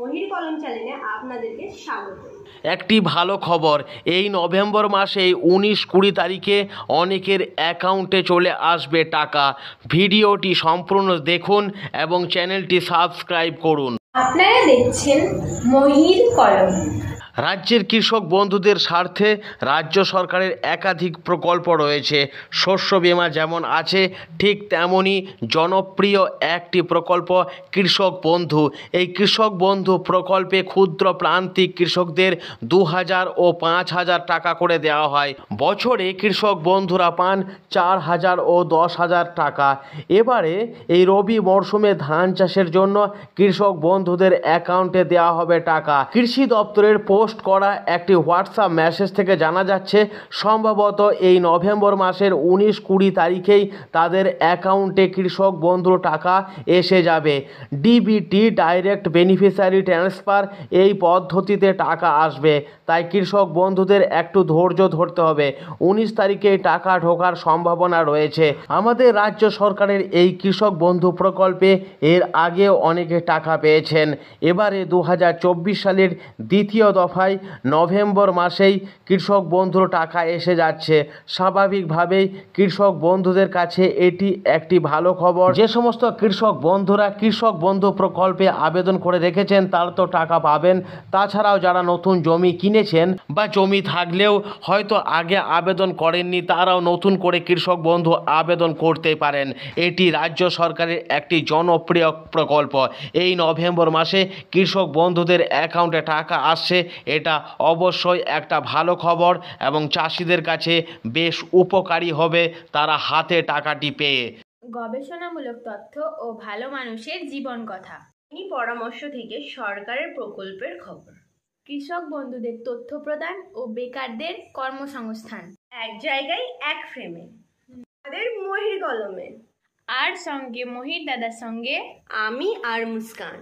মহির কলম চ্যানেলে আপনাদেরকে স্বাগত। একটি ভালো খবর, এই নভেম্বর মাসে 19-20 তারিখে অনেকের অ্যাকাউন্টে চলে আসবে টাকা। ভিডিওটি সম্পূর্ণ দেখুন এবং চ্যানেলটি সাবস্ক্রাইব করুন। আপনারা দেখছেন মহির কলম। রাজ্যের কৃষক বন্ধুদের স্বার্থে রাজ্য সরকারের একাধিক প্রকল্প রয়েছে। শস্য বীমা যেমন আছে, ঠিক তেমনই জনপ্রিয় একটি প্রকল্প কৃষক বন্ধু। এই কৃষক বন্ধু প্রকল্পে ক্ষুদ্র প্রান্তিক কৃষকদের 2000 ও 5000 টাকা করে দেওয়া হয়। বছরে কৃষক বন্ধুরা পান 4000 ও 10,000 টাকা। এবারে এই রবি মরশুমে ধান চাষের জন্য কৃষক বন্ধুদের অ্যাকাউন্টে দেওয়া হবে টাকা। কৃষি দপ্তরের পোস্ট করা একটি হোয়াটসঅ্যাপ মেসেজ থেকে জানা যাচ্ছে, সম্ভবত এই নভেম্বর মাসের 19-20 তারিখেই তাদের অ্যাকাউন্টে কৃষক বন্ধুর টাকা এসে যাবে। ডিবিটি ডাইরেক্ট বেনিফিশিয়ারি ট্রান্সফার এই পদ্ধতিতে টাকা আসবে, তাই কৃষক বন্ধুদের একটু ধৈর্য ধরতে হবে। 19 তারিখে টাকা ঢোকার সম্ভাবনা রয়েছে। আমাদের রাজ্য সরকারের এই কৃষক বন্ধু প্রকল্পে এর আগেও অনেকে টাকা পেয়েছেন। এবারে 2024 সালের দ্বিতীয় দফায় নভেম্বর মাসেই কৃষক বন্ধুর টাকা এসে যাচ্ছে। স্বাভাবিকভাবেই কৃষক বন্ধুদের কাছে এটি একটি ভালো খবর। যে সমস্ত কৃষক বন্ধুরা কৃষক বন্ধু প্রকল্পে আবেদন করে রেখেছেন তারা তো টাকা পাবেন। তাছাড়াও যারা নতুন জমি কিনেছেন বা জমি থাকলেও হয়তো আগে আবেদন করেননি, তারাও নতুন করে কৃষক বন্ধু আবেদন করতে পারেন। এটি রাজ্য সরকারের একটি জনপ্রিয় প্রকল্প। এই নভেম্বর মাসে কৃষক বন্ধুদের অ্যাকাউন্টে টাকা আসছে, এটা অবশ্যই একটা ভালো খবর এবং চাষিদের কাছে বেশ উপকারী হবে তারা হাতে টাকাটি পেয়ে। গবেষণামূলক তথ্য ও ভালো মানুষের জীবন কথা, এই পরামর্শ থেকে সরকারের প্রকল্পের খবর, কৃষক বন্ধুদের তথ্য প্রদান ও বেকারদের কর্মসংস্থান, এক জায়গায় এক ফ্রেমে আমাদের মহির কলমে, আর সঙ্গে মহির দাদার সঙ্গে আমি আর মুস্কান।